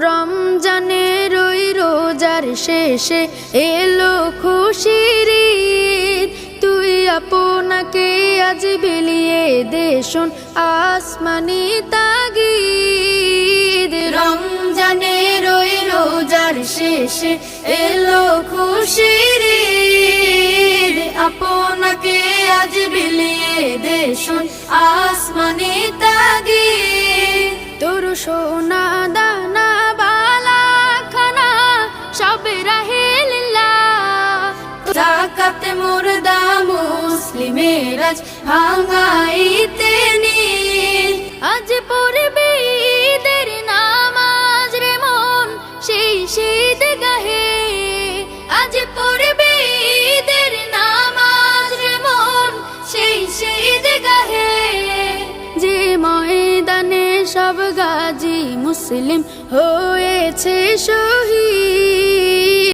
রমজানের ওই রোজার শেষে এলো খুশির ঈদ। তুই আপনাকে আজ বিলিয়ে দে শোন আসমানি তাগিদ। রমজানের ওই রোজার শেষে এলো খুশির ঈদ। আপনাকে আজ বিলিয়ে দে শোন আসমানি তাগিদ। তোর সোনা দানা বালা খানা সব রাহে লিল্লাহ। যাকাত মুর্দা মুসলিমের আজ ভাঙাইতে নীল। আজ পড়বে ঈদের নামাজ রে মন সেই শীত গাহে। আজ পড়বে ঈদের নামাজ রে মন সেই শীত গাহে। যে ময়দানে সব গাজী মুসলিম হয়েছে শহীদ।